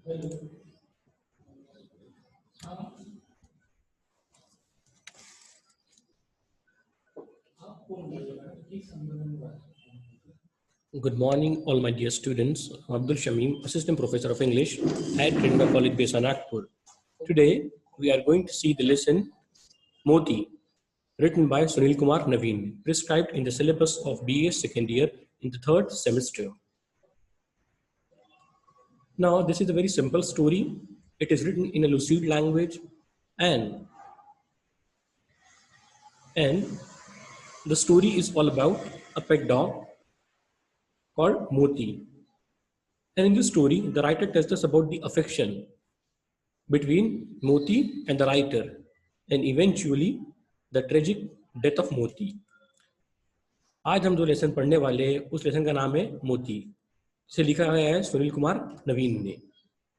Good morning, all my dear students. Abdul Shamim, Assistant Professor of English at Trinba College, based on Nagpur. Today, we are going to see the lesson Moti, written by Sunil Kumar Naveen, prescribed in the syllabus of BA second year in the third semester. Now, this is a very simple story. It is written in a lucid language, and the story is all about a pet dog called Moti. And in this story, the writer tells us about the affection between Moti and the writer, and eventually the tragic death of Moti. आज हम जो lesson पढ़ने वाले हैं उस lesson का नाम है मोती। इसे लिखा गया है सुनील कुमार नवीन ने।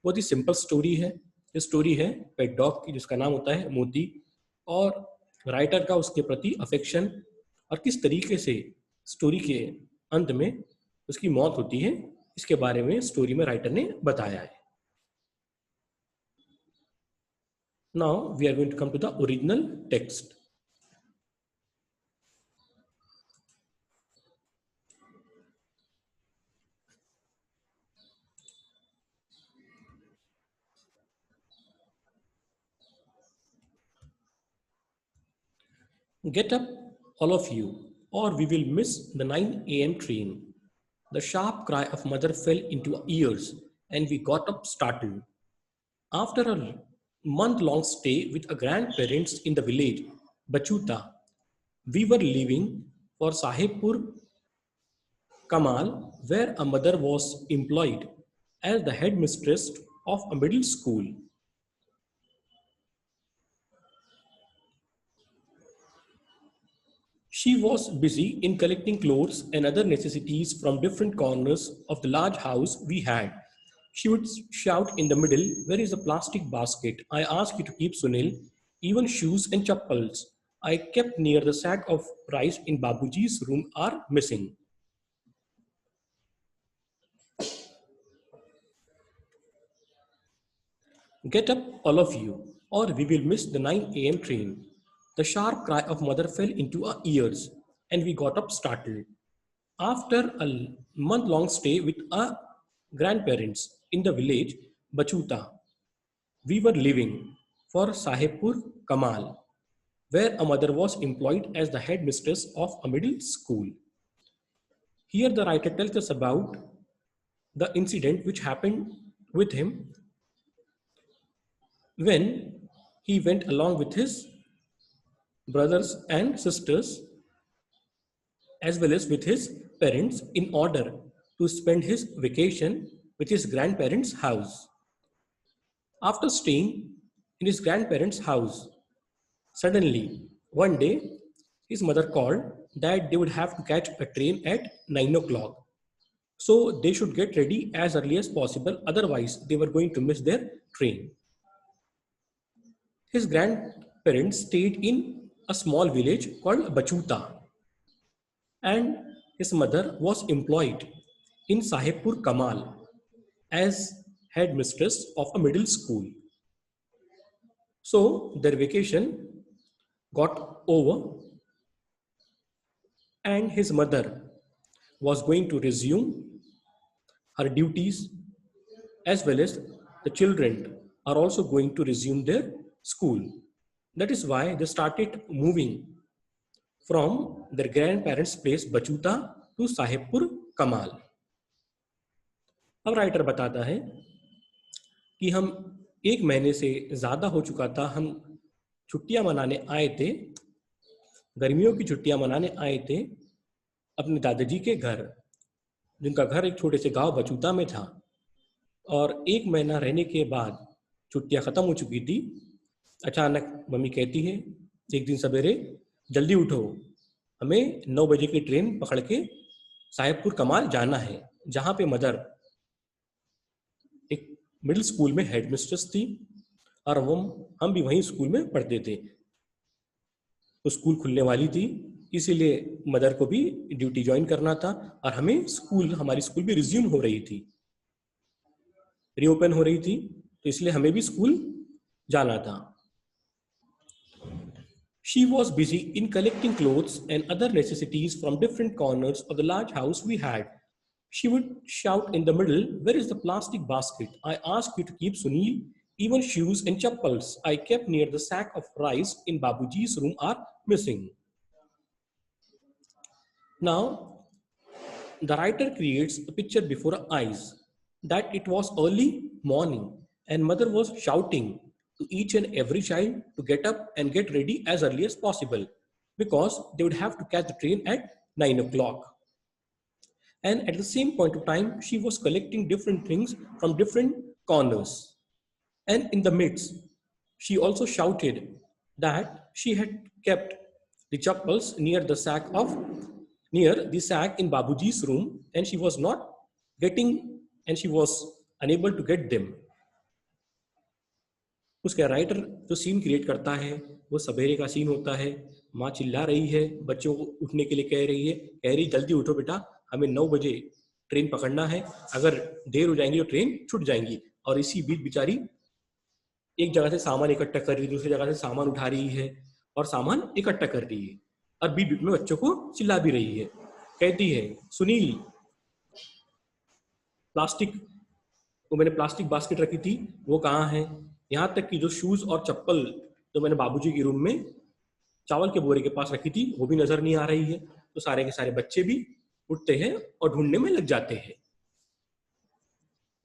बहुत ही सिंपल स्टोरी है। ये स्टोरी है पेट डॉग की जिसका नाम होता है मोती, और राइटर का उसके प्रति अफेक्शन, और किस तरीके से स्टोरी के अंत में उसकी मौत होती है, इसके बारे में स्टोरी में राइटर ने बताया है। Now we are going to come to the original text. Get up, all of you, or we will miss the 9 a.m. train. The sharp cry of mother fell into our ears, and we got up startled. After a month-long stay with our grandparents in the village, Bachuta, we were leaving for Sahibpur Kamal, where a mother was employed as the headmistress of a middle school. She was busy in collecting clothes and other necessities from different corners of the large house we had. She would shout in the middle, "Where is the plastic basket? I ask you to keep Sunil. Even shoes and chappals I kept near the sack of rice in Babuji's room are missing." Get up, all of you, or we will miss the 9 a.m. train. The sharp cry of mother fell into our ears, and we got up startled. After a month-long stay with our grandparents in the village, Bachuta, we were leaving for Sahibpur Kamal, where a mother was employed as the headmistress of a middle school. Here the writer tells us about the incident which happened with him when he went along with his brothers and sisters as well as with his parents in order to spend his vacation with his grandparents' house. After staying in his grandparents' house, suddenly one day his mother called that they would have to catch a train at 9 o'clock. So they should get ready as early as possible, otherwise they were going to miss their train. His grandparents stayed in a small village called Bachuta, and his mother was employed in Sahibpur Kamal as headmistress of a middle school. So their vacation got over, and his mother was going to resume her duties, as well as the children are also going to resume their school. That is why they started moving from their grandparents' place Bachuta to Sahibpur Kamal. अब writer बताता है कि हम 1 महीने से ज़्यादा हो चुका था, हम छुट्टियां मनाने आए थे, गर्मियों की छुट्टियां मनाने आए थे अपने दादाजी के घर, जिनका घर एक छोटे से गांव बचूता में था। और 1 महीना रहने के बाद छुट्टियां ख़त्म हो चुकी थी। अचानक मम्मी कहती है एक दिन सवेरे, जल्दी उठो, हमें 9 बजे की ट्रेन पकड़ के साहिबपुर कमाल जाना है, जहाँ पे मदर एक मिडिल स्कूल में हेडमिस्ट्रेस थी और हम भी वहीं स्कूल में पढ़ते थे। तो स्कूल खुलने वाली थी, इसीलिए मदर को भी ड्यूटी ज्वाइन करना था और हमें हमारी स्कूल भी रिज्यूम हो रही थी। रीओपन हो रही थी, तो इसलिए हमें भी स्कूल जाना था. She was busy in collecting clothes and other necessities from different corners of the large house we had. She would shout in the middle, "Where is the plastic basket? I asked you to keep Sunil. Even shoes and chappals I kept near the sack of rice in Babuji's room are missing." Now, the writer creates a picture before our eyes that it was early morning and mother was shouting to each and every child to get up and get ready as early as possible because they would have to catch the train at 9 o'clock. And at the same point of time, she was collecting different things from different corners. And in the midst, she also shouted that she had kept the chappals near the sack in Babuji's room, and she was not getting, and she was unable to get them. उसका writer जो scene create करता है वो सवेरे का scene होता है. माँ चिल्ला रही है, बच्चों को उठने के लिए कह रही जल्दी उठो बेटा, हमें 9 बजे ट्रेन पकड़ना है, अगर देर हो जाएंगी तो ट्रेन छूट जाएंगी. और इसी बीच बेचारी एक जगह से सामान इकट्ठा कर रही है, दूसरी जगह से सामान उठा रही है और सामान इकट्ठा कर रही है, और बीच बीच में बच्चों को चिल्ला भी रही है. कहती है, सुनील प्लास्टिक, वो मैंने प्लास्टिक बास्केट रखी थी वो कहाँ है, यहाँ तक कि जो शूज और चप्पल जो मैंने बाबूजी के रूम में चावल के बोरे के पास रखी थी वो भी नजर नहीं आ रही है. तो सारे के सारे बच्चे भी उठते हैं और ढूंढने में लग जाते हैं.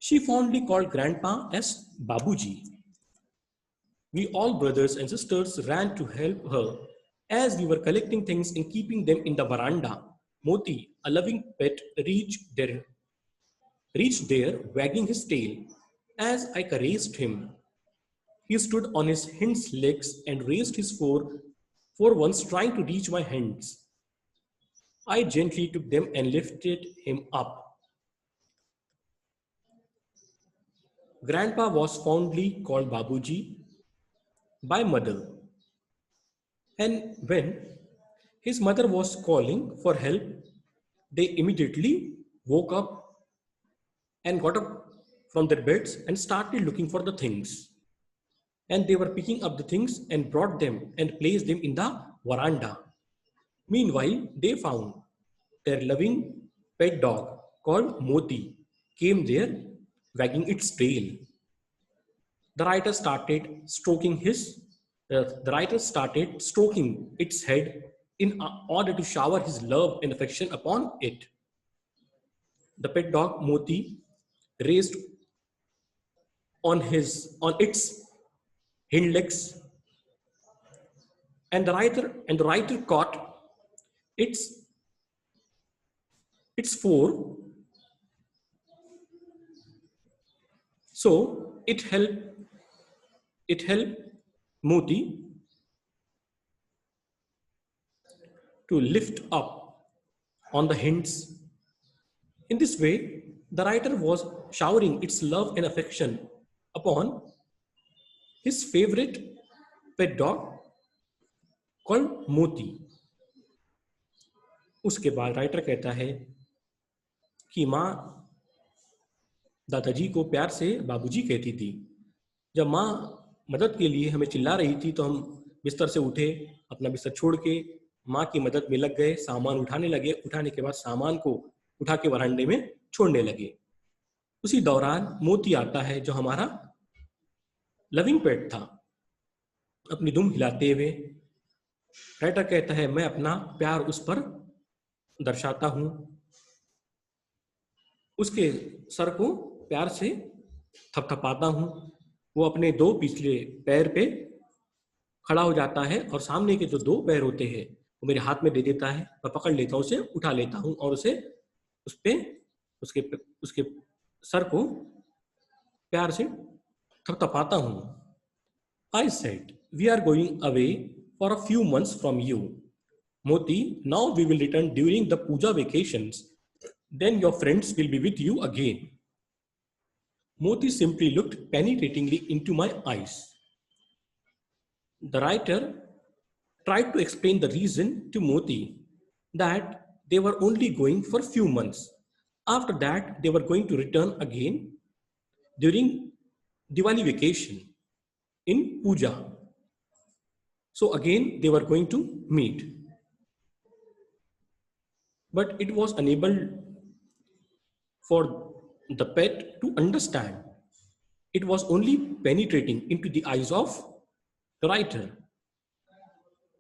She fondly called Grandpa as Babuji. We all brothers and sisters ran to help her as we were collecting things and keeping them in the veranda. Moti, a loving pet, reached there wagging his tail. As I caressed him, he stood on his hind legs and raised his fore ones, trying to reach my hands. I gently took them and lifted him up. Grandpa was fondly called Babuji by mother, and when his mother was calling for help, they immediately woke up and got up from their beds and started looking for the things. And they were picking up the things and brought them and placed them in the veranda. Meanwhile, they found their loving pet dog called Moti came there wagging its tail. The writer started stroking its head in order to shower his love and affection upon it. The pet dog Moti raised on its hind legs, and the writer caught its fore, so it helped Moti to lift up on the hinds. In this way, the writer was showering its love and affection upon his favorite pet dog called Moti. उसके बाद writer कहता है कि माँ दादाजी को प्यार से बाबूजी कहती थी. जब माँ मदद के लिए हमें चिल्ला रही थी तो हम बिस्तर से उठे, अपना बिस्तर छोड़ के माँ की मदद में लग गए, सामान उठाने लगे. उठाने के बाद सामान को उठा के वरांडे में छोड़ने लगे. उसी दौरान मोती आता है जो हमारा लविंग पेट था, अपनी दुम हिलाते हुए. राइटर कहता है मैं अपना प्यार उस पर दर्शाता हूं, उसके सर को प्यार से थपथपाता हूं. वो अपने 2 पिछले पैर पे खड़ा हो जाता है और सामने के जो 2 पैर होते हैं वो मेरे हाथ में दे देता है. मैं पकड़ लेता हूं, उसे उठा लेता हूं और उसे उसके सर को प्यार से थपथपाता हूं. I said, we are going away for a few months from you, Moti. Now we will return during the puja vacations. Then your friends will be with you again. Moti simply looked penetratingly into my eyes. The writer tried to explain the reason to Moti that they were only going for few months. After that, they were going to return again during Diwali vacation in puja. So again they were going to meet, but it was unable for the pet to understand. It was only penetrating into the eyes of the writer.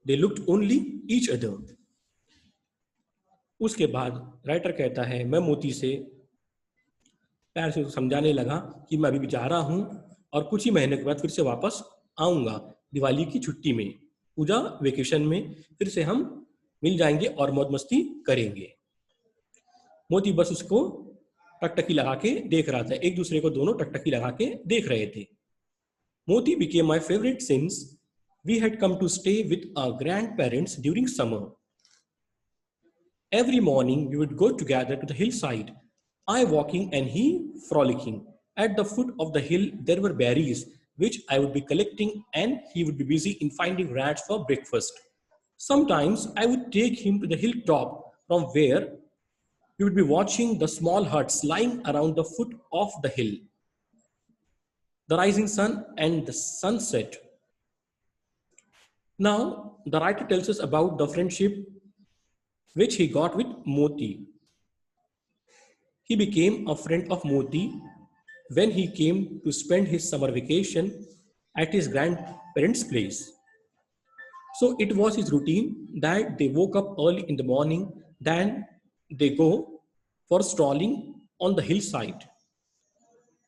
They looked only each other. उसके बाद writer कहता है, मैं मोती से प्यार से समझाने लगा कि मैं अभी जा रहा हूं और कुछ ही महीने के बाद फिर से वापस आऊंगा दिवाली की छुट्टी में, पूजा वेकेशन में फिर से हम मिल जाएंगे और मौज मस्ती करेंगे। मोती बस उसको टकटकी लगा के देख रहा था, एक दूसरे को दोनों टकटकी लगा के देख रहे थे। मोती became my favorite since we had come to stay with our grandparents during summer. Every morning we would go together to the hillside, I walking and he frolicking. At the foot of the hill there were berries which I would be collecting and he would be busy in finding rats for breakfast. Sometimes I would take him to the hilltop from where we would be watching the small huts lying around the foot of the hill, the rising sun and the sunset. Now, the writer tells us about the friendship which he got with Moti. He became a friend of Moti when he came to spend his summer vacation at his grandparents' place. So it was his routine that they woke up early in the morning, then they go for strolling on the hillside.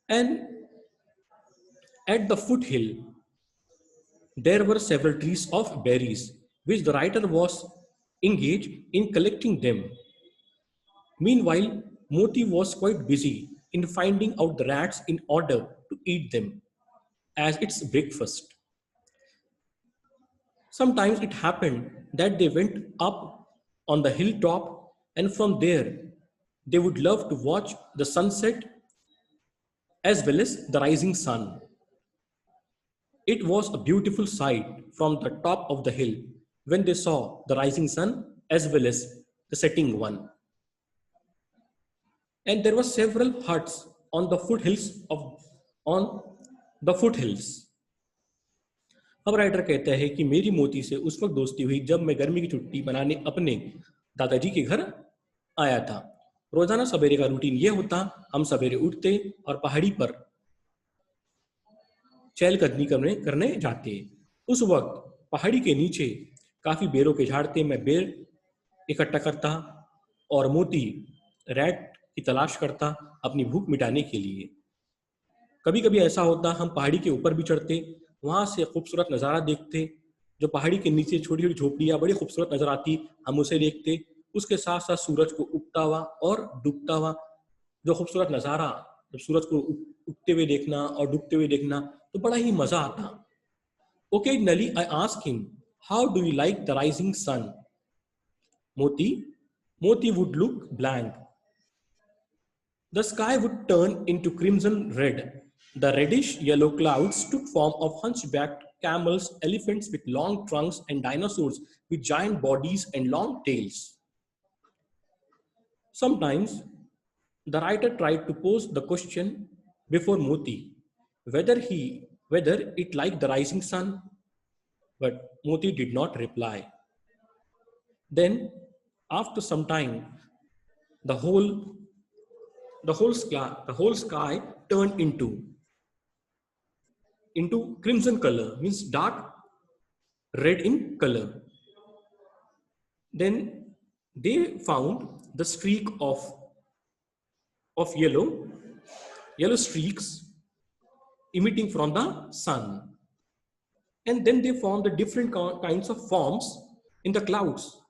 And at the foothill, there were several trees of berries, which the writer was engaged in collecting them. Meanwhile, Moti was quite busy in finding out the rats in order to eat them as its breakfast. Sometimes it happened that they went up on the hilltop and from there they would love to watch the sunset as well as the rising sun. It was a beautiful sight from the top of the hill when they saw the rising sun as well as the setting one. And there were several huts on the foothills. अब writer कहता है कि मेरी मोती से उस वक्त दोस्ती हुई जब मैं गर्मी की छुट्टी मनाने अपने दादाजी के घर आया था। रोजाना सवेरे का रूटीन ये होता, हम सवेरे उठते और पहाड़ी पर चहलकदमी करने जाते। उस वक्त पहाड़ी के नीचे काफी बेरों के झाड़ थे, मैं बेर इकट्ठा करता और मोती रैट की तलाश करता अपनी भूख मिटाने के लिए। कभी कभी ऐसा होता हम पहाड़ी के ऊपर भी चढ़ते, वहां से खूबसूरत नज़ारा देखते, जो पहाड़ी के नीचे छोटी छोटी झोपड़ियाँ बड़ी खूबसूरत नजर आती, हम उसे देखते। उसके साथ साथ सूरज को उगता हुआ और डूबता हुआ जो खूबसूरत नज़ारा, जब सूरज को उगते हुए देखना और डूबते हुए देखना तो बड़ा ही मजा आता। Occasionally I asked him, how do you like the rising sun? Moti would look blank. The sky would turn into crimson red. The reddish yellow clouds took form of hunchbacked camels, elephants with long trunks, and dinosaurs with giant bodies and long tails. Sometimes the writer tried to pose the question before Moti whether it liked the rising sun, but Moti did not reply. Then, after some time, the whole sky turned into crimson color, means dark red in color. Then they found the streak of yellow streaks emitting from the sun. And then they found the different kinds of forms in the clouds.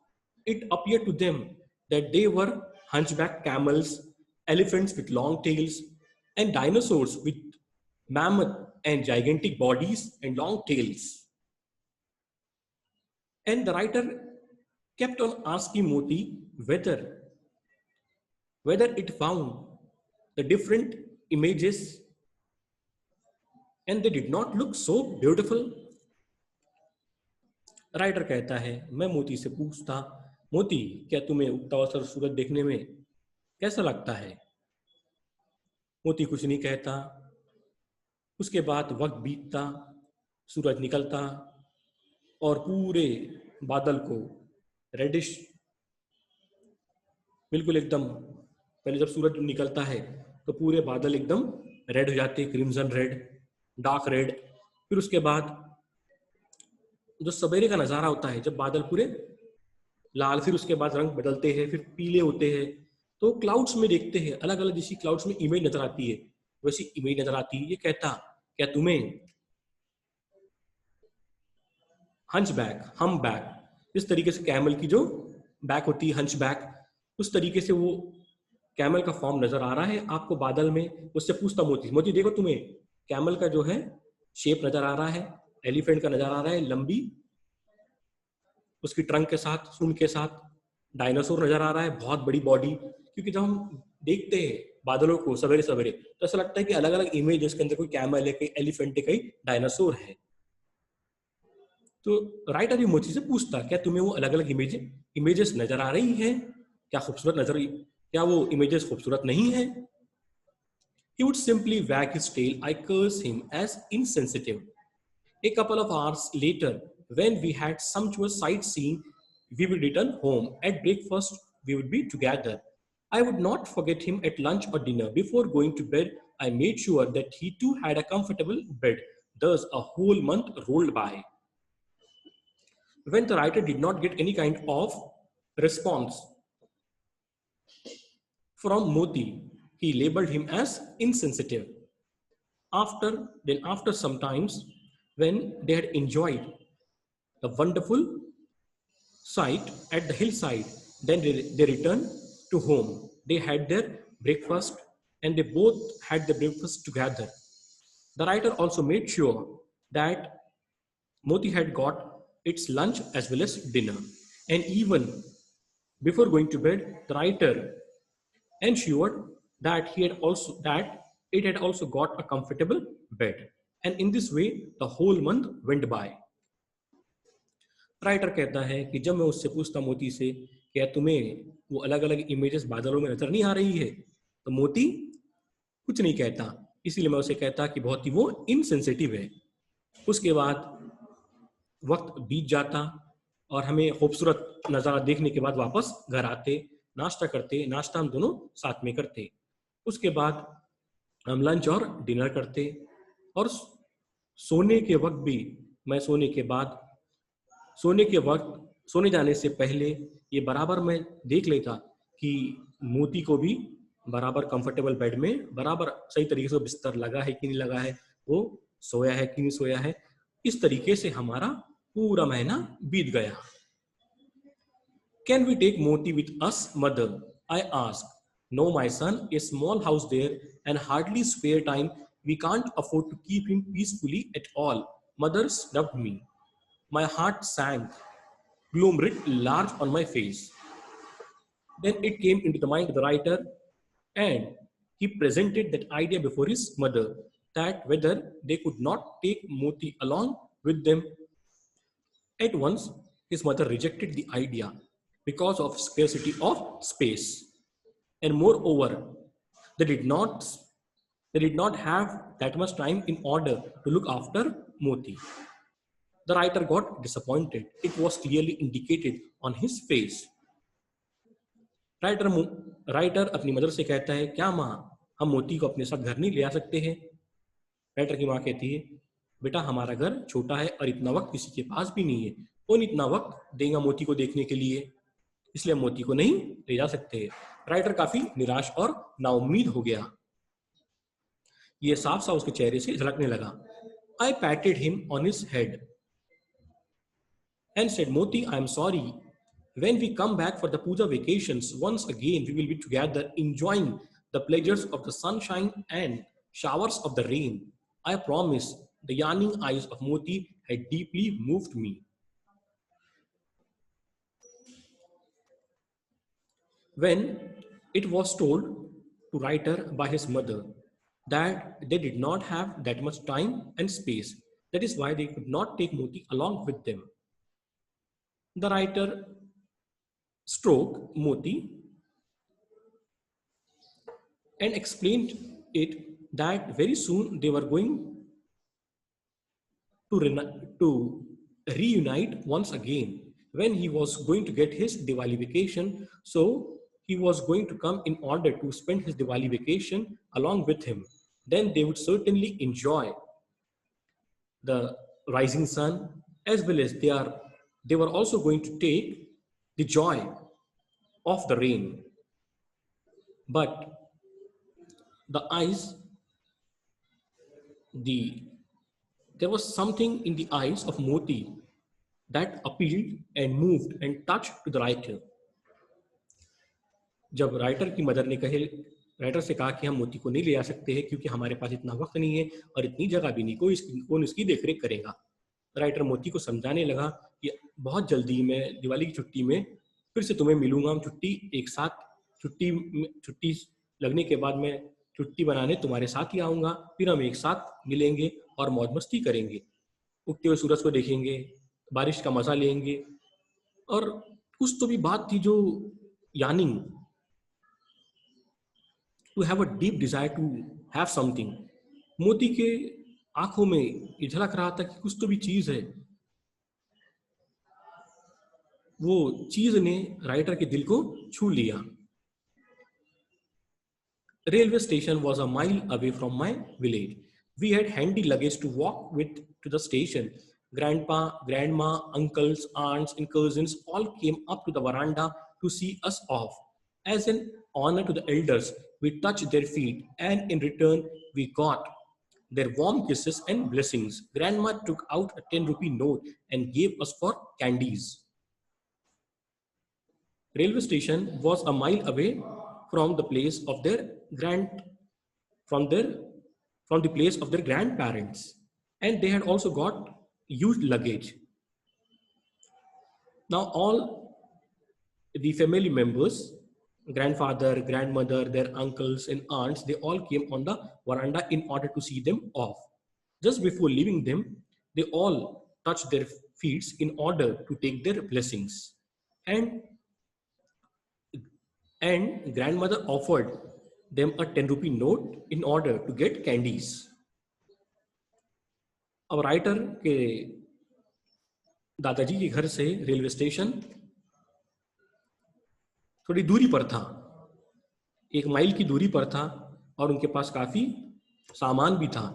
It appeared to them that they were hunchback camels, elephants with long tails, and dinosaurs with mammoth and gigantic bodies and long tails. And the writer kept on asking Moti whether it found the different images and they did not look so beautiful. Writer कहता है, मैं मोती से पूछता, मोती क्या तुम्हें उगता हुआ सूरज देखने में कैसा लगता है? मोती कुछ नहीं कहता। उसके बाद वक्त बीतता, सूरज निकलता और पूरे बादल को रेडिश, बिल्कुल एकदम, पहले जब सूरज निकलता है तो पूरे बादल एकदम रेड हो जाते हैं, क्रिम्सन रेड, डार्क रेड। फिर उसके बाद जो सवेरे का नज़ारा होता है जब बादल पूरे लाल, फिर उसके बाद रंग बदलते हैं, फिर पीले होते हैं। तो क्लाउड्स में देखते हैं अलग अलग, जैसी क्लाउड्स में इमेज नजर आती है वैसी इमेज नजर आती है। ये कहता, क्या तुम्हें हंच बैक, हम बैक, इस तरीके से कैमल की जो बैक होती है हंच बैक, उस तरीके से वो कैमल का फॉर्म नजर आ रहा है आपको बादल में। उससे पूछता मोती, मोती देखो तुम्हें कैमल का जो है शेप नजर आ रहा है, एलिफेंट का नजर आ रहा है, लंबी उसकी ट्रंक के साथ, सूंड के साथ। डायनासोर नजर आ रहा है, बहुत बड़ी बॉडी। क्योंकि जब हम देखते हैं बादलों को सवेरे सवेरे तो ऐसा लगता है कि अलग अलग इमेज, इसके अंदर कोई कैमल है, कहीं एलिफेंट है, कहीं डायनासोर है। तो राइटर ये मोची से पूछता, क्या तुम्हें वो अलग अलग इमेजेस नजर आ रही है, क्या खूबसूरत नजर, क्या वो इमेजेस खूबसूरत नहीं है? He would simply wag his tail. I curse him as insensitive. A couple of hours later, when we had sumptuous sightseeing, we would return home. At breakfast, we would be together. I would not forget him at lunch or dinner. Before going to bed, I made sure that he too had a comfortable bed. Thus, a whole month rolled by. When the writer did not get any kind of response from Moti, he labeled him as insensitive. After some times, when they had enjoyed the wonderful sight at the hillside, then they returned to home. They had their breakfast and they both had the breakfast together. The writer also made sure that Moti had got its lunch as well as dinner. And even before going to bed, the writer ensured that it had also got a comfortable bed. And in this way, the whole month went by. Writer कहता है कि जब मैं उससे पूछता मोती से, क्या तुम्हें वो अलग अलग इमेजेस बादलों में नजर नहीं आ रही है, तो मोती कुछ नहीं कहता। इसीलिए मैं उसे कहता कि बहुत ही वो इनसेंसिटिव है। उसके बाद वक्त बीत जाता और हमें खूबसूरत नज़ारा देखने के बाद वापस घर आते, नाश्ता करते, नाश्ता हम दोनों साथ में करते। उसके बाद हम लंच और डिनर करते और सोने के वक्त भी, मैं सोने के बाद, सोने के वक्त, सोने जाने से पहले ये बराबर मैं देख लेता कि मोती को भी बराबर कंफर्टेबल बेड में बराबर सही तरीके से बिस्तर लगा है कि नहीं लगा है, वो सोया है कि नहीं सोया है। इस तरीके से हमारा पूरा महीना बीत गया। Can we take Moti with us, mother? I asked. No, my son, a small house there and hardly spare time. We can't afford to keep him peacefully at all. Mother snubbed me. My heart sank, gloom writ large on my face. Then it came into the mind of the writer, and he presented that idea before his mother, that whether they could not take Moti along with them. At once, his mother rejected the idea because of scarcity of space. And moreover, they did not they did not have that much time in order to look after Moti. The writer got disappointed. It was clearly indicated on his face. Writer अपनी mother से कहता है, क्या माँ, हम मोती को अपने साथ घर नहीं ले आ सकते हैं? राइटर की माँ कहती है, बेटा हमारा घर छोटा है और इतना वक्त किसी के पास भी नहीं है, कौन इतना वक्त देगा मोती को देखने के लिए, इसलिए हम मोती को नहीं ले जा सकते। राइटर काफी निराश और नाउम्मीद हो गया। ये साफ साफ उसके चेहरे से झलकने लगा। I patted him on his head and said, Moti, I am sorry. When we come back for the puja vacations, once again we will be together enjoying the pleasures of the sunshine and showers of the rain. I promise. The yearning eyes of Moti had deeply moved me. When it was told to writer by his mother that they did not have that much time and space, that is why they could not take Moti along with them. The writer stroked Moti and explained it that very soon they were going to reunite once again when he was going to get his Diwali vacation. So he was going to come in order to spend his Diwali vacation along with him. Then they would certainly enjoy the rising sun, as well as they were also going to take the joy of the rain. But the eyes, the there was something in the eyes of Moti that appealed and moved and touched to the writer. जब writer की mother ने कहे writer से कहा कि हम मोती को नहीं ले आ सकते हैं क्योंकि हमारे पास इतना वक्त नहीं है और इतनी जगह भी नहीं, कौन इसकी देखरेख करेगा। राइटर मोती को समझाने लगा कि बहुत जल्दी मैं दिवाली की छुट्टी में फिर से तुम्हें मिलूंगा, हम छुट्टी एक साथ छुट्टी लगने के बाद मैं छुट्टी बनाने तुम्हारे साथ ही आऊँगा, फिर हम एक साथ मिलेंगे और मौज मस्ती करेंगे, उगते हुए सूरज को देखेंगे, बारिश का मज़ा लेंगे। और कुछ तो भी बात थी जो yearning to have a deep desire to have something, Moti के आंखों में ये झलक रहा था कि कुछ तो भी चीज है। वो चीज ने राइटर के दिल को छू लिया। Railway station was a mile away from my village. We had handy luggage to walk with to the station. Grandpa, grandma, uncles, aunts, and cousins all came up to the veranda to see us off. As an honor to the elders, we touched their feet, and in return, we got their warm kisses and blessings. Grandma took out a 10 rupee note and gave us for candies. Railway station was a mile away from the place of their from the place of their grandparents, and they had also got huge luggage. Now all the family members, grandfather, grandmother, their uncles and aunts, they all came on the veranda in order to see them off. Just before leaving them, they all touched their feet in order to take their blessings. And grandmother offered them a 10 rupee note in order to get candies. अब writer के दादाजी के घर से railway station थोड़ी दूरी पर था, 1 माइल की दूरी पर था, और उनके पास काफी सामान भी था।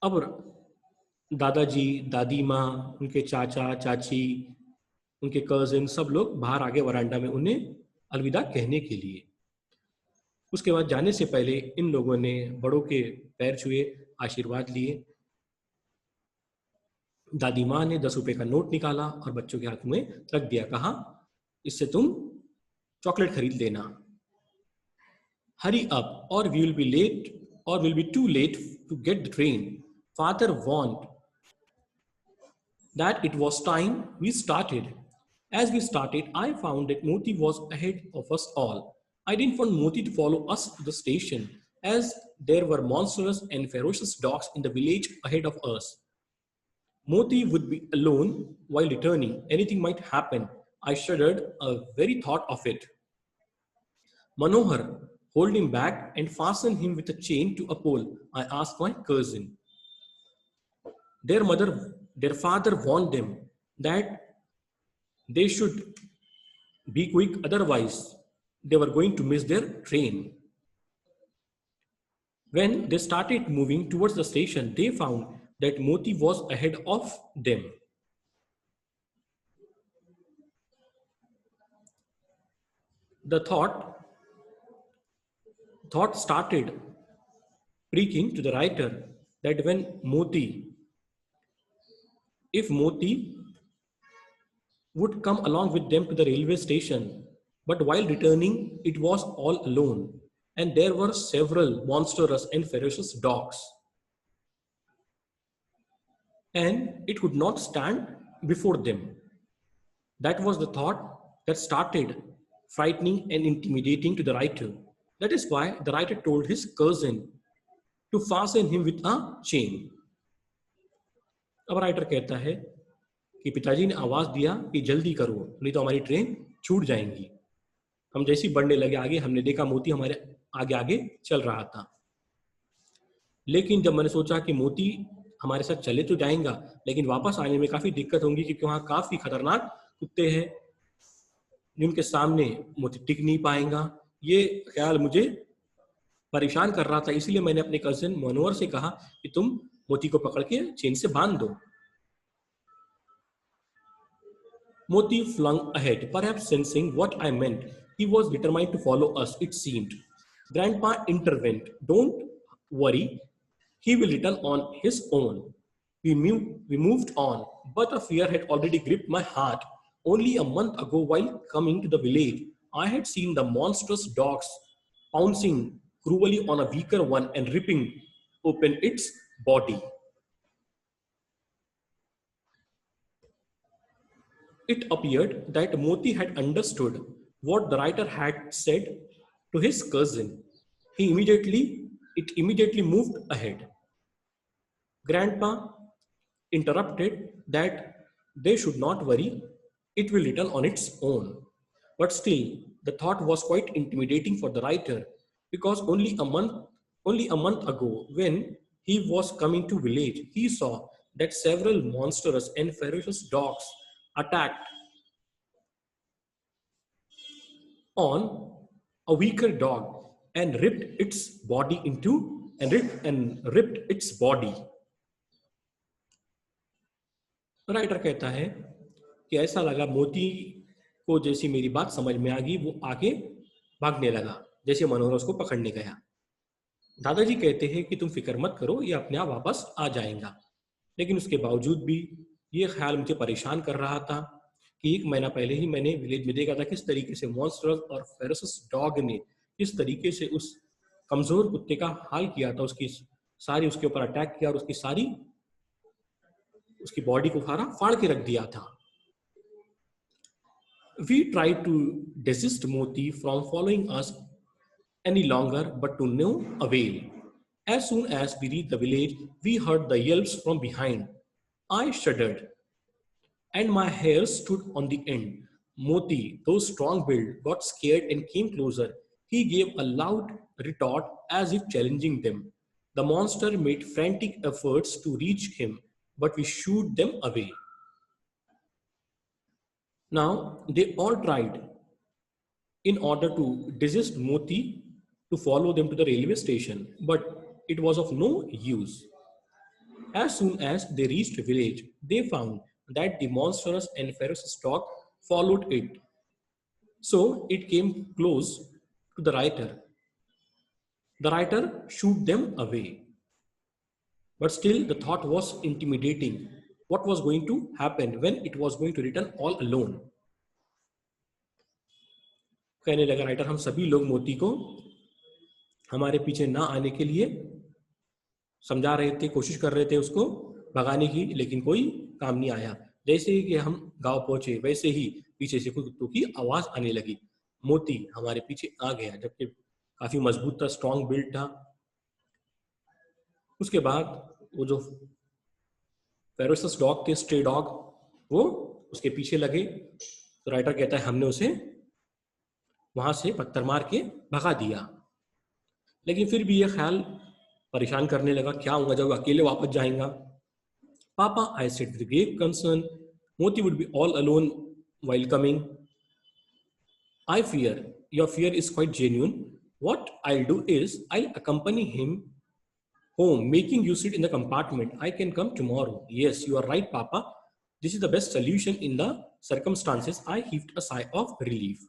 अब दादाजी, दादी माँ, उनके चाचा, चाची, उनके कजिन सब लोग बाहर आगे वरांडा में उन्हें अलविदा कहने के लिए। उसके बाद जाने से पहले इन लोगों ने बड़ों के पैर छुए, आशीर्वाद लिए। दादी माँ ने 10 रुपए का नोट निकाला और बच्चों के हाथ में रख दिया, कहा इससे तुम चॉकलेट खरीद लेना। हरी अप और we will be late or will be too late to get the train. Father warned that it was time we started. As we started, I found that Moti was ahead of us all. I didn't want Moti to follow us to the station, as there were monstrous and ferocious dogs in the village ahead of us. Moti would be alone while returning. Anything might happen. I shuddered at the very thought of it. Manohar, hold him back and fasten him with a chain to a pole, I asked my cousin. Their father warned them that they should be quick, otherwise they were going to miss their train. When they started moving towards the station, they found that Moti was ahead of them. The thought started preaching to the writer that if Moti would come along with them to the railway station, but while returning, it was all alone, and there were several monstrous and ferocious dogs, and it could not stand before them. That was the thought that started frightening and intimidating to the writer. That is why the writer told his cousin to fasten him with a chain. अब writer कहता है कि पिताजी ने आवाज दिया कि जल्दी करो, नहीं तो हमारी ट्रेन छूट जाएंगी। हम जैसे ही बढ़ने लगे आगे, हमने देखा मोती हमारे आगे आगे चल रहा था। लेकिन जब मैंने सोचा कि मोती हमारे साथ चले तो जाएगा, लेकिन वापस आने में काफी दिक्कत होगी क्योंकि वहां काफी खतरनाक कुत्ते हैं जिनके सामने मोती टिक नहीं पाएगा। ये ख्याल मुझे परेशान कर रहा था, इसलिए मैंने अपने कजिन मनोहर से कहा कि तुम मोती को पकड़ के चेन से बांध दो। Moti flung ahead, perhaps sensing what I meant. He was determined to follow us, it seemed. Grandpa intervened. Don't worry, he will return on his own. We moved on, but a fear had already gripped my heart. Only a month ago, while coming to the village, I had seen the monstrous dogs pouncing cruelly on a weaker one and ripping open its body. It appeared that Moti had understood what the writer had said to his cousin. It immediately moved ahead. Grandpa interrupted that they should not worry, it will return on its own. But still, the thought was quite intimidating for the writer because only a month ago, when he was coming to village, he saw that several monstrous and ferocious dogs attacked on a weaker dog and ripped its body into and ripped its body. Writer कहता है कि ऐसा लगा मोती को जैसी मेरी बात समझ में आ गई, वो आगे भागने लगा जैसे मनोहर उसको पकड़ने गया। दादाजी कहते हैं कि तुम फिक्र मत करो, ये अपने आप वापस आ जाएगा। लेकिन उसके बावजूद भी ये ख्याल मुझे परेशान कर रहा था कि एक महीना पहले ही मैंने विलेज में देखा था किस तरीके से मॉन्स्टर्स और फेरोसिस डॉग ने किस तरीके से उस कमजोर कुत्ते का हाल किया था, उसके ऊपर अटैक किया और उसकी बॉडी को फाड़ के रख दिया था। We tried to desist Moti from following us any longer, but to no avail. As soon as we reached the village, we heard the yelps from behind. I shuddered, and my hair stood on the end. Moti, though strong build, got scared and came closer. He gave a loud retort as if challenging them. The monster made frantic efforts to reach him, but we shooed them away. Now, they all tried in order to desist Moti to follow them to the railway station, but it was of no use. As soon as they reached the village, they found that the monstrous and ferocious dog followed it. So it came close to the writer. The writer shooed them away. But still, the thought was intimidating. What was going to happen when it was going to return all alone? कहने लगा writer, हम सभी लोग मोती को हमारे पीछे ना आने के लिए समझा रहे थे, कोशिश कर रहे थे उसको भगाने की, लेकिन कोई काम नहीं आया। जैसे ही कि हम गांव पहुंचे, वैसे ही पीछे से कुछ कुत्तों की आवाज आने लगी। मोती हमारे पीछे आ गया, जबकि काफी मजबूत था, स्ट्रॉन्ग बिल्ड था। उसके बाद वो जो फेरोसियस डॉग थे, स्ट्रे डॉग, वो उसके पीछे लगे। तो राइटर कहता है हमने उसे वहां से पत्थर मार के भगा दिया। लेकिन फिर भी ये ख्याल परेशान करने लगा, क्या होगा जब अकेले वापस जाएगा। पापा, I said with great concern, Moti would be all alone while coming. I fear your fear is quite genuine. What I'll do is I'll accompany him home, making you sit in the compartment. I can come tomorrow. Yes, you are right, Papa. This is the best solution in the circumstances. I heaved a sigh of relief.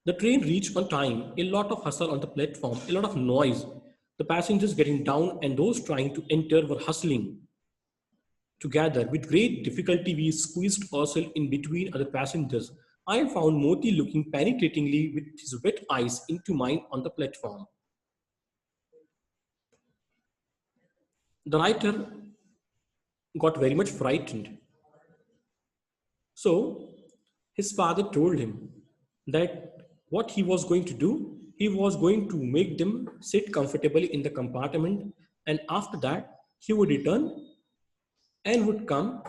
The train reached on time. A lot of hustle on the platform, a lot of noise. The passengers getting down and those trying to enter were hustling together. With great difficulty, we squeezed ourselves in between other passengers. I found Moti looking penetratingly with his wet eyes into mine on the platform. The writer got very much frightened. So his father told him that what he was going to do, he was going to make them sit comfortably in the compartment, and after that he would return and would come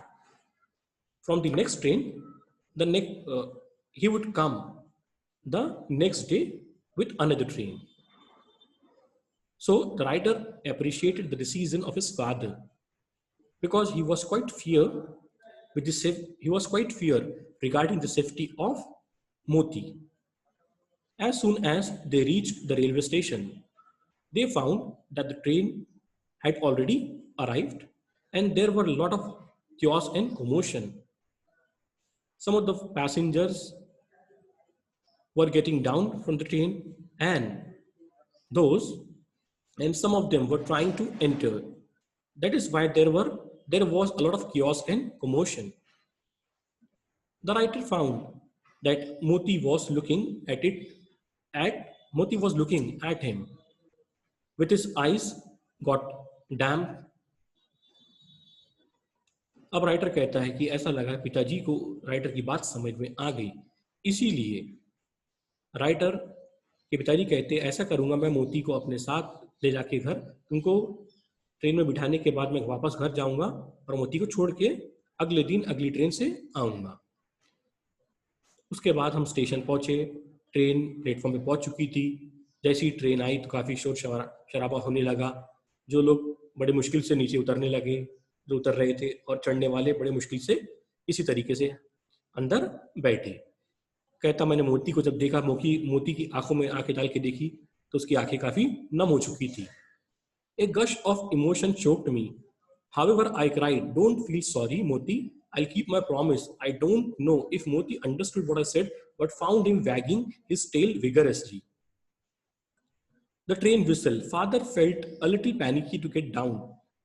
from the next train. He would come the next day with another train. So the writer appreciated the decision of his father because he was quite fear regarding the safety of Moti. As soon as they reached the railway station, they found that the train had already arrived and there were a lot of chaos and commotion. Some of the passengers were getting down from the train and those and some of them were trying to enter. That is why there was a lot of chaos and commotion. The writer found that Moti was looking at him with his eyes got damp. अब writer कहता है कि ऐसा लगा पिताजी को writer की बात समझ में आ गई, इसीलिए राइटर के पिताजी कहते ऐसा करूंगा मैं मोती को अपने साथ ले जाके घर, तुमको ट्रेन में बिठाने के बाद मैं वापस घर जाऊंगा और मोती को छोड़ के अगले दिन अगली ट्रेन से आऊंगा। उसके बाद हम स्टेशन पहुंचे, ट्रेन प्लेटफॉर्म पे पहुंच चुकी थी। जैसे ही ट्रेन आई तो काफ़ी शोर शराबा होने लगा, जो लोग बड़े मुश्किल से नीचे उतरने लगे, जो उतर रहे थे, और चढ़ने वाले बड़े मुश्किल से इसी तरीके से अंदर बैठे। कहता मैंने मोती को जब देखा, मोती की आंखों में आंखें डाल के देखी तो उसकी आंखें काफ़ी नम हो चुकी थी। A gush of emotion choked me. However, I cried, "Don't feel sorry, Moti. I'll keep my promise." I don't know if Moti understood what I said, but found him wagging his tail vigorously. The train whistled. Father felt a little panicky to get down.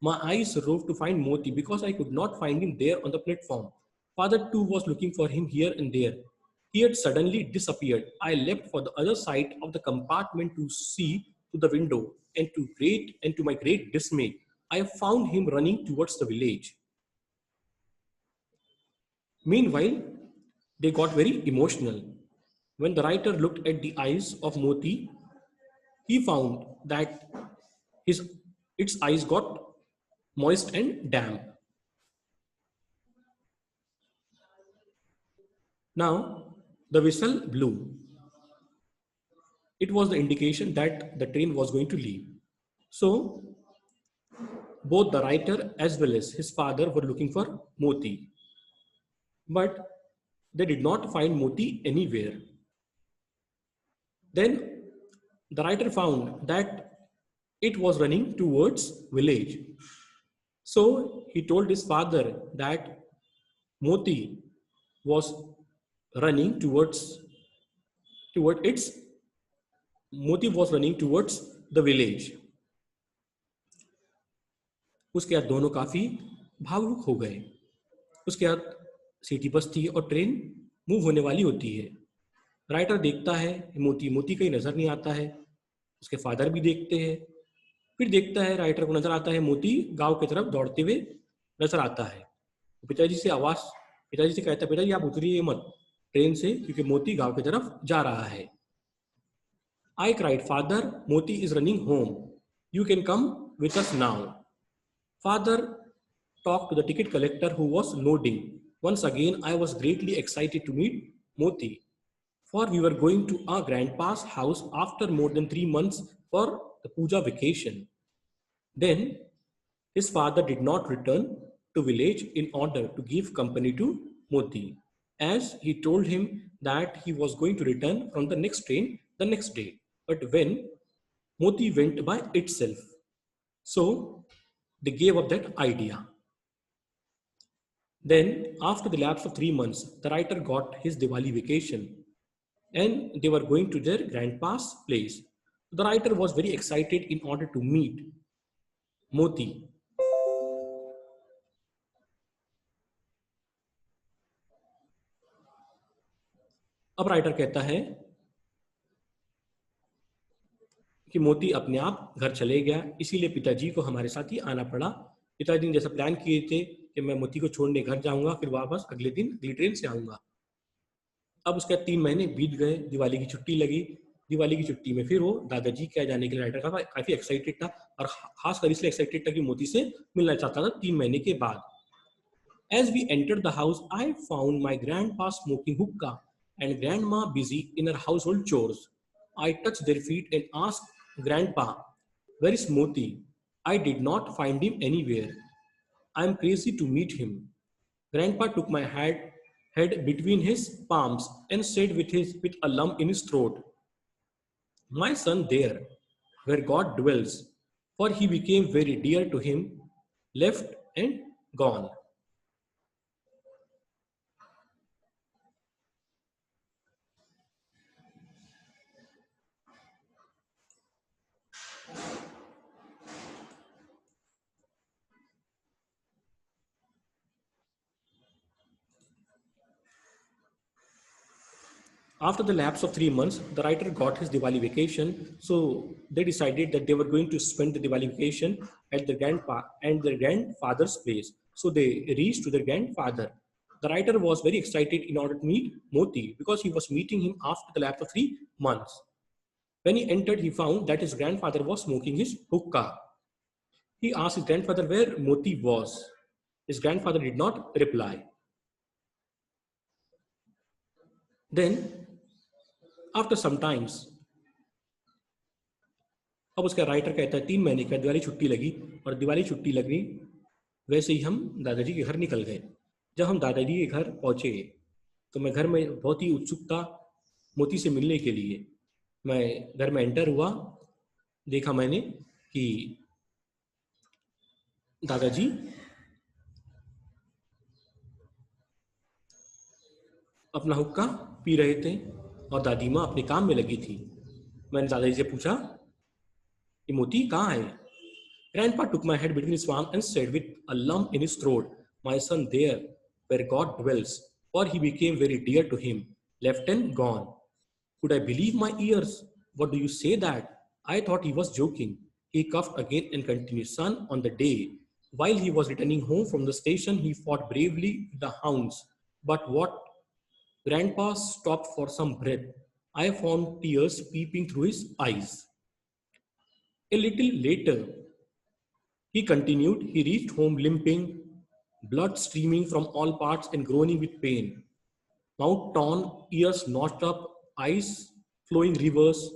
My eyes roved to find Moti because I could not find him there on the platform. Father too was looking for him here and there. He had suddenly disappeared. I leapt for the other side of the compartment to see to the window, and to my great dismay, I found him running towards the village. Meanwhile, they got very emotional. When the writer looked at the eyes of Moti, he found that its eyes got moist and damp. Now, the whistle blew. It was the indication that the train was going to leave. So, both the writer as well as his father were looking for Moti, but they did not find Moti anywhere. Then the writer found that it was running towards village. So he told his father that Moti was running toward its Moti was running towards the village. उसके बाद दोनों काफी भावुक हो गए। उसके बाद city bus थी और ट्रेन मूव होने वाली होती है। राइटर देखता है मोती कहीं नजर नहीं आता है, उसके फादर भी देखते हैं, फिर देखता है राइटर को नजर आता है मोती गांव की तरफ दौड़ते हुए नजर आता है। पिताजी से कहता है पिताजी आप उतरिए मत ट्रेन से क्योंकि मोती गांव की तरफ जा रहा है। I cried, "Father, Moti is running home. You can come with us now." Father talked to the ticket collector who was loading. Once again, I was greatly excited to meet Moti, for we were going to our grandpa's house after more than 3 months for the puja vacation. Then his father did not return to village in order to give company to Moti, as he told him that he was going to return from the next train the next day. But when Moti went by itself, so they gave up that idea. Then, after the lapse of 3 months, the writer got his Diwali vacation and they were going to their grandpa's place. The writer was very excited in order to meet Moti. अब writer कहता है कि मोती अपने आप घर चले गया, इसीलिए पिताजी को हमारे साथ ही आना पड़ा। पिताजी ने जैसा प्लान किए थे कि मैं मोती को छोड़ने घर जाऊंगा, फिर वापस अगले दिन अगली ट्रेन से आऊंगा। अब उसके 3 महीने बीत गए, दिवाली की छुट्टी लगी। दिवाली की छुट्टी में फिर वो दादाजी के जाने के लिए राइटर का काफी एक्साइटेड था और खासकर इसलिए एक्साइटेड था कि मोती से मिलना चाहता था 3 महीने के बाद। As we entered the house, I found my grandpa smoking hookah and grandma busy in her household chores. I touched their feet and asked Grandpa, Where is Moti? I did not find him anywhere. I am crazy to meet him. Grandpa took my head between his palms and said with a lump in his throat, "My son there, where God dwells, for he became very dear to him, left and gone." After the lapse of 3 months, the writer got his Diwali vacation. So they decided that they were going to spend the Diwali vacation at their grandfather's place. So they reached to their grandfather. The writer was very excited in order to meet Moti because he was meeting him after the lapse of 3 months. When he entered, he found that his grandfather was smoking his hookah. He asked his grandfather where Moti was. His grandfather did not reply. Then, after some times, अब उसका writer कहता है 3 महीने का दिवाली छुट्टी लगी और दिवाली छुट्टी लगी वैसे ही हम दादाजी के घर निकल गए। जब हम दादाजी के घर पहुंचे तो मैं घर में बहुत ही उत्सुक था मोती से मिलने के लिए। मैं घर में एंटर हुआ, देखा मैंने कि दादाजी अपना हुक्का पी रहे थे और दादी माँ अपने काम में लगी थी। मैंने दादाजी से पूछा कि मोती कहाँ है? Grandpa took my head between his palms and said with a lump in his throat, "My son there, where God dwells, for he became very dear to him, left and gone." Could I believe my ears? What do you say that? I thought he was joking. He coughed again and continued, "Son, on the day while he was returning home from the station, he fought bravely with the hounds. But what Grandpa stopped for some breath. I found tears peeping through his eyes. A little later, he continued, he reached home limping, blood streaming from all parts and groaning with pain. Mouth torn, ears notched up, eyes flowing rivers.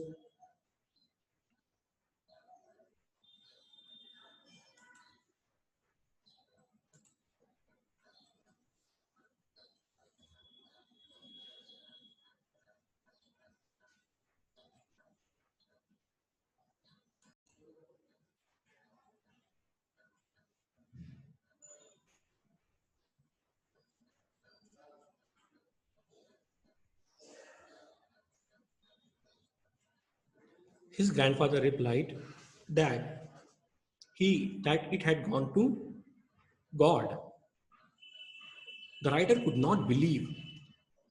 His grandfather replied that that it had gone to God. The writer could not believe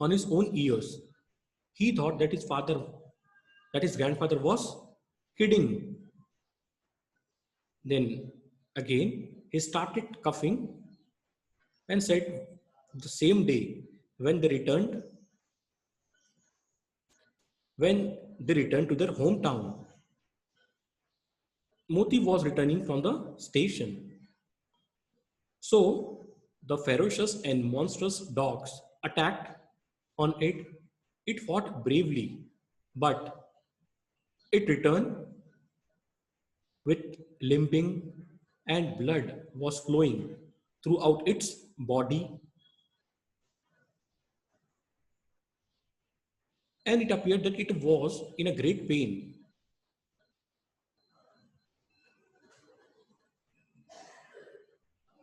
on his own ears. He thought that his grandfather was kidding. Then again, he started coughing and said the same day when they returned to their hometown. Moti was returning from the station. So the ferocious and monstrous dogs attacked on it. It fought bravely, but it returned with limping and blood was flowing throughout its body, and it appeared that it was in a great pain.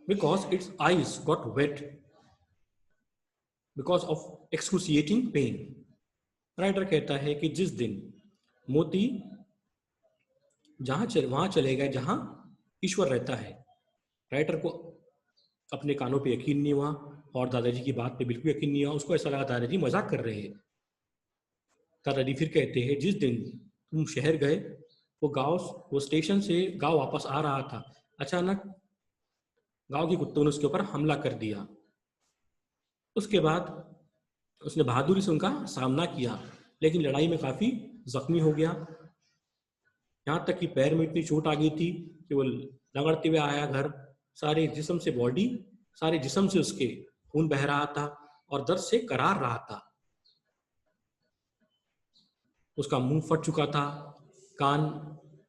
Because its eyes got wet because of excruciating pain. Writer कहता है कि जिस दिन मोती वहां चले गए जहां ईश्वर रहता है, राइटर को अपने कानों पे यकीन नहीं हुआ और दादाजी की बात पे बिल्कुल यकीन नहीं हुआ। उसको ऐसा लगा दादाजी मजाक कर रहे हैं। दादाजी फिर कहते हैं जिस दिन तुम शहर गए वो स्टेशन से गांव वापस आ रहा था, अचानक गांव के कुत्तों ने उसके ऊपर हमला कर दिया। उसके बाद उसने बहादुरी से उनका सामना किया, लेकिन लड़ाई में काफी जख्मी हो गया। यहाँ तक कि पैर में इतनी चोट आ गई थी कि वो लंगड़ते हुए आया घर। सारे जिस्म से उसके खून बह रहा था और दर्द से करार रहा था। उसका मुंह फट चुका था, कान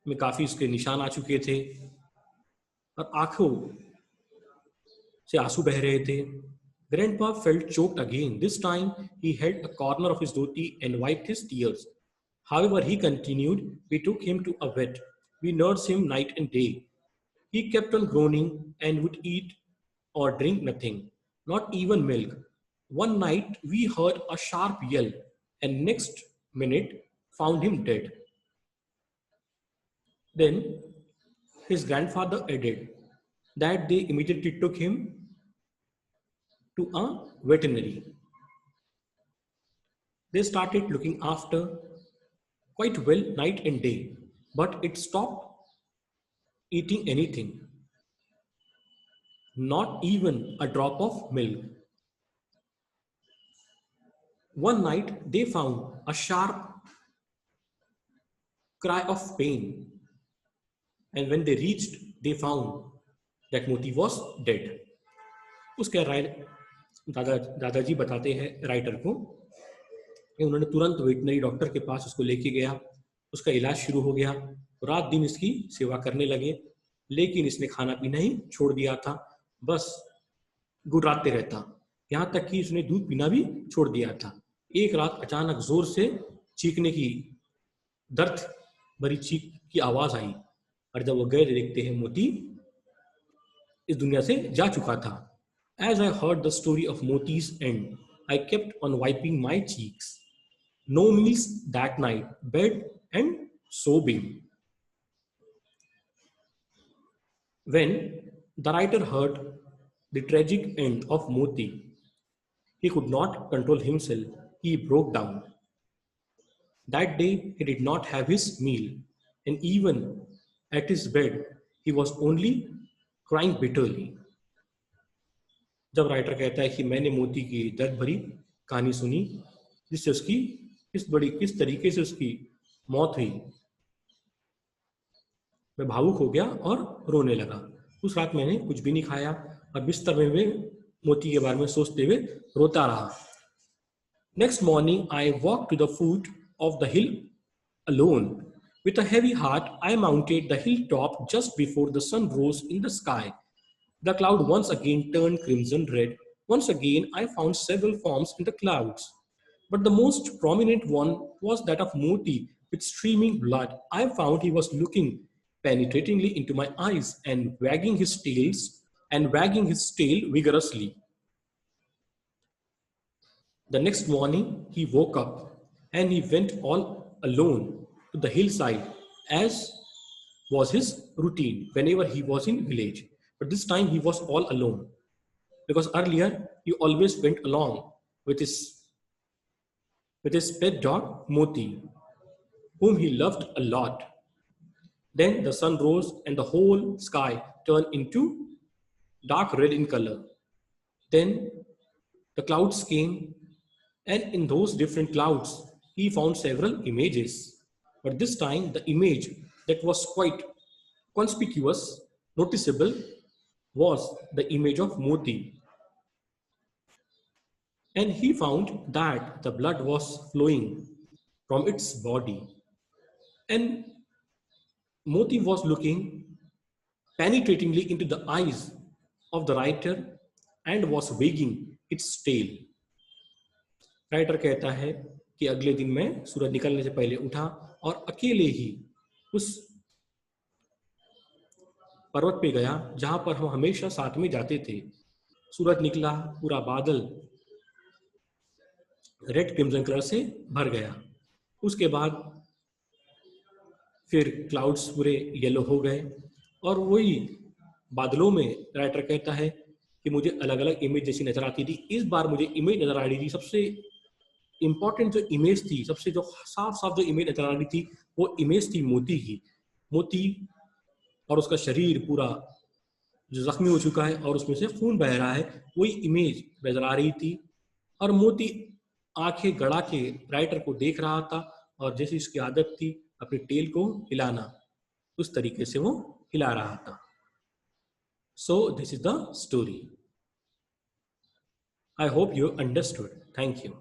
में काफी उसके निशान आ चुके थे और आंखों से आंसू बह रहे थे. Grandpa felt choked again. This time he held a corner of his dhoti and wiped his tears. However, he continued, we took him to a vet. We nursed him night and day. He kept on groaning and would eat or drink nothing, not even milk. One night we heard a sharp yell and next minute found him dead. Then his grandfather added that they immediately took him to a veterinary. They started looking after quite well night and day, but it stopped eating anything, not even a drop of milk. One night they found a sharp cry of pain, and when they reached, they found that Moti was dead. उसके दादाजी बताते हैं writer को कि उन्होंने तुरंत veterinary doctor के पास उसको लेके गया, उसका इलाज शुरू हो गया, रात दिन इसकी सेवा करने लगे, लेकिन इसने खाना पीना ही छोड़ दिया था, बस गुर्राते रहता, यहाँ तक कि इसने दूध पीना भी छोड़ दिया था. एक रात अचानक जोर से चीखने की, दर्द भरी चीख की आवाज आई और जब वो गए देखते हैं मोती इस दुनिया से जा चुका था. As I heard the story of Moti's end, I kept on wiping my cheeks. No meals that night, bed and sobbing. When the writer heard the tragic end of Moti, he could not control himself. He broke down. That day, he did not have his meal, and even at his bed, he was only crying bitterly. जब writer कहता है कि मैंने मोती की दर्द भरी कहानी सुनी जिससे उसकी किस तरीके से उसकी मौत हुई, मैं भावुक हो गया और रोने लगा. उस रात मैंने कुछ भी नहीं खाया और बिस्तर में मैं मोती के बारे में सोचते हुए रोता रहा. Next morning, I walked to the foot of the hill alone. With a heavy heart, I mounted the hilltop just before the sun rose in the sky. The cloud once again turned crimson red. Once again, I found several forms in the clouds. But the most prominent one was that of Moti with streaming blood. I found he was looking penetratingly into my eyes and wagging his tail vigorously. The next morning, he woke up and he went all alone to the hillside, as was his routine whenever he was in village. But this time he was all alone, because earlier he always went along with his pet dog Moti, whom he loved a lot. Then the sun rose and the whole sky turned into dark red in color. Then the clouds came, and in those different clouds he found several images. But this time the image that was quite conspicuous, noticeable, was the image of Moti. And he found that the blood was flowing from its body. And Moti was looking penetratingly into the eyes of the writer and was wagging its tail. Writer कहता है कि अगले दिन मैं सूरज निकलने से पहले उठा और अकेले ही उस पर्वत पे गया जहां पर हम हमेशा साथ में जाते थे. सूरज निकला, पूरा बादल रेड क्रिम्सन कलर से भर गया. उसके बाद फिर क्लाउड्स पूरे येलो हो गए और वही बादलों में राइटर कहता है कि मुझे अलग अलग इमेज जैसी नजर आती थी. इस बार मुझे इमेज नजर आ रही थी, सबसे इंपॉर्टेंट जो इमेज थी, सबसे जो साफ साफ जो इमेज नजर आ रही थी, वो इमेज थी मोती की. मोती और उसका शरीर पूरा जो जख्मी हो चुका है और उसमें से खून बह रहा है, वही इमेज नजर आ रही थी. और मोती आंखें गड़ा के राइटर को देख रहा था और जैसी उसकी आदत थी अपने टेल को हिलाना, उस तरीके से वो हिला रहा था. So this is the story. I hope you understood. Thank you.